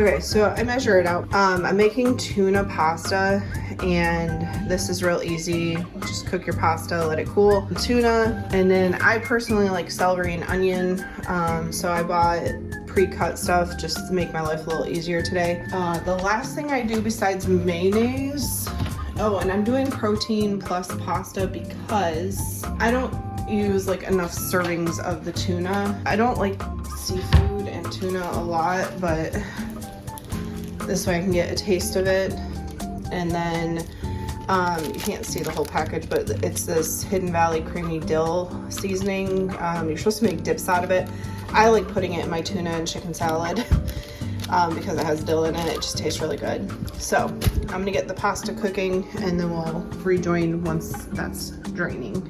Okay, so I measure it out. I'm making tuna pasta, and this is real easy. Just cook your pasta, let it cool. Tuna, and then I personally like celery and onion, so I bought pre-cut stuff just to make my life a little easier today. The last thing I do besides mayonnaise, oh, and I'm doing protein plus pasta because I don't use like enough servings of the tuna. I don't like seafood and tuna a lot, but this way I can get a taste of it. And then you can't see the whole package, but it's this Hidden Valley creamy dill seasoning. You're supposed to make dips out of it. I like putting it in my tuna and chicken salad because it has dill in it. It just tastes really good. So I'm gonna get the pasta cooking and then we'll rejoin once that's draining.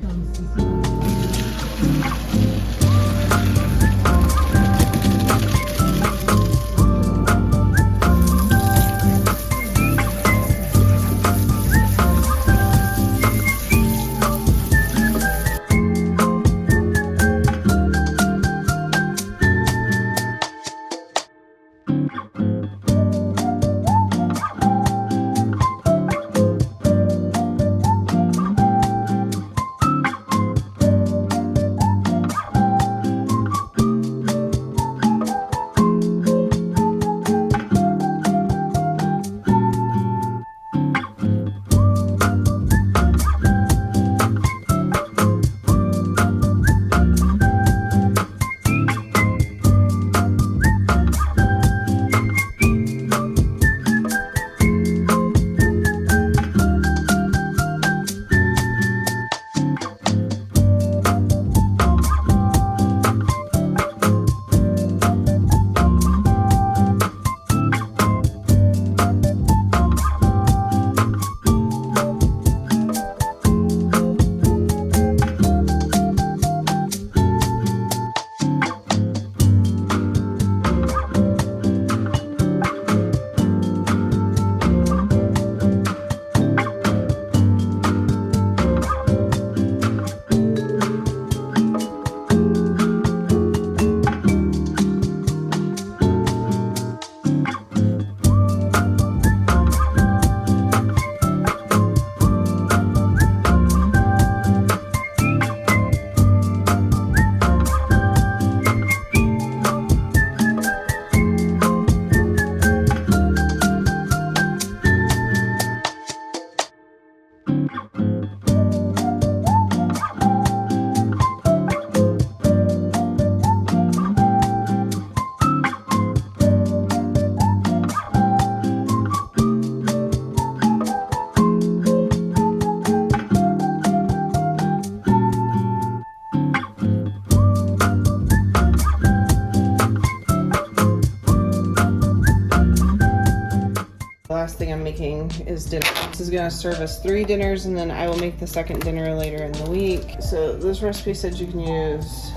Last thing I'm making is dinner. This is gonna serve us 3 dinners, and then I will make the second dinner later in the week. So this recipe said you can use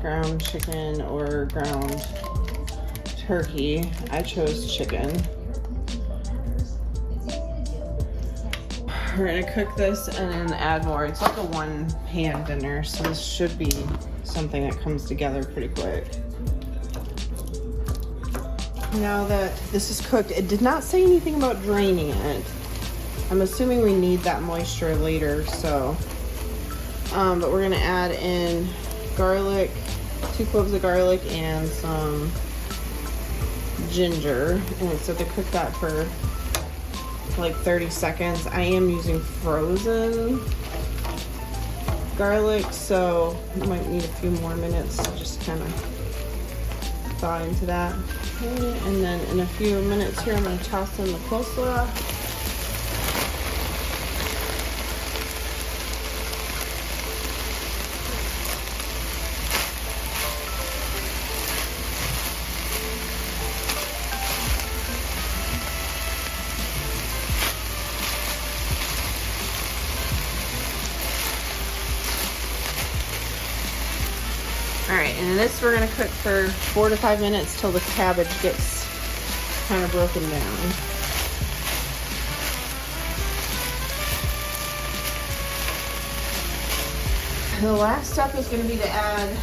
ground chicken or ground turkey. I chose chicken. We're gonna cook this and then add more. It's like a 1-pan dinner, so this should be something that comes together pretty quick. Now that this is cooked, it did not say anything about draining it. I'm assuming we need that moisture later, so. But we're gonna add in garlic, 2 cloves of garlic and some ginger. And it said to cook that for like 30 seconds. I am using frozen garlic, so I might need a few more minutes to just kind of thaw into that. Okay, and then in a few minutes here, I'm going to toss in the coleslaw. All right, and this we're gonna cook for 4 to 5 minutes till the cabbage gets kind of broken down. The last step is gonna be to add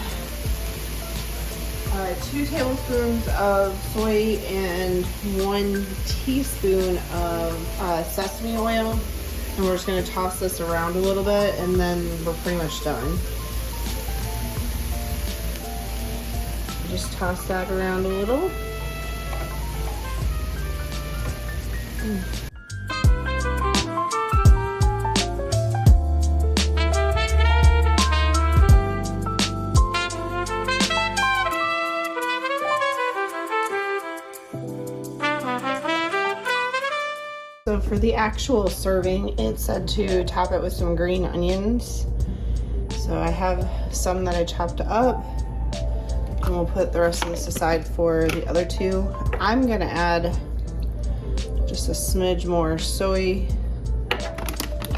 2 tablespoons of soy and 1 teaspoon of sesame oil. And we're just gonna toss this around a little bit and then we're pretty much done. Just toss that around a little. So for the actual serving, it said to top it with some green onions. So I have some that I chopped up, and we'll put the rest of this aside for the other 2. I'm gonna add just a smidge more soy,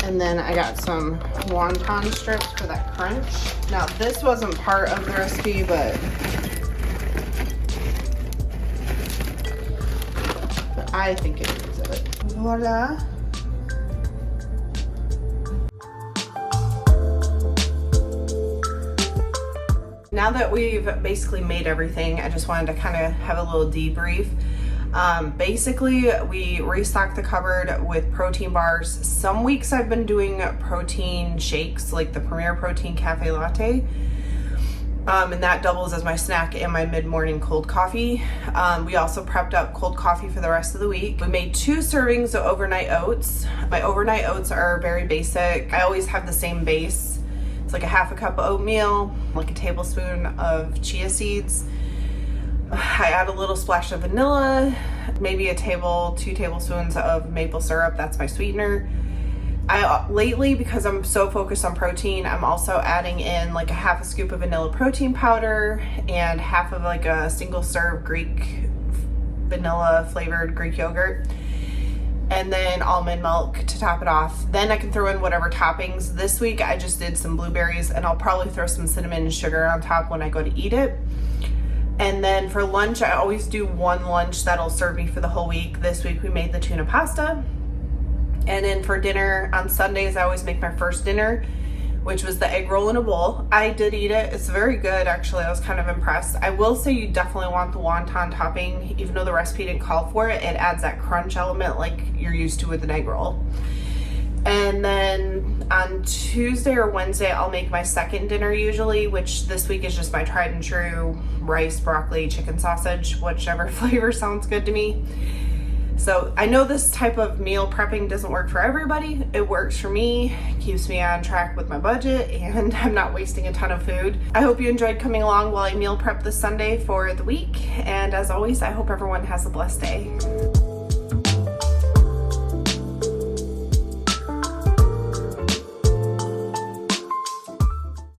and then I got some wonton strips for that crunch. Now this wasn't part of the recipe, but I think it needs it. Voila. Now that we've basically made everything, I just wanted to kind of have a little debrief. Basically, we restocked the cupboard with protein bars. Some weeks I've been doing protein shakes, like the Premier Protein Cafe Latte. And that doubles as my snack and my mid-morning cold coffee. We also prepped up cold coffee for the rest of the week. We made 2 servings of overnight oats. My overnight oats are very basic. I always have the same base. It's like a half a cup of oatmeal, like a tablespoon of chia seeds. I add a little splash of vanilla, maybe 2 tablespoons of maple syrup. That's my sweetener. Lately, because I'm so focused on protein, I'm also adding in like a half a scoop of vanilla protein powder and half of like a single serve Greek vanilla flavored Greek yogurt, and then almond milk to top it off. Then I can throw in whatever toppings. This week I just did some blueberries, and I'll probably throw some cinnamon and sugar on top when I go to eat it. And then for lunch, I always do 1 lunch that'll serve me for the whole week. This week we made the tuna pasta. And then for dinner on Sundays, I always make my first dinner, which was the egg roll in a bowl. I did eat it. It's very good, actually. I was kind of impressed. I will say you definitely want the wonton topping. Even though the recipe didn't call for it, it adds that crunch element like you're used to with an egg roll. And then on Tuesday or Wednesday, I'll make my second dinner usually, which this week is just my tried and true rice, broccoli, chicken sausage, whichever flavor sounds good to me. So I know this type of meal prepping doesn't work for everybody. It works for me, keeps me on track with my budget, and I'm not wasting a ton of food. I hope you enjoyed coming along while I meal prep this Sunday for the week. And as always, I hope everyone has a blessed day.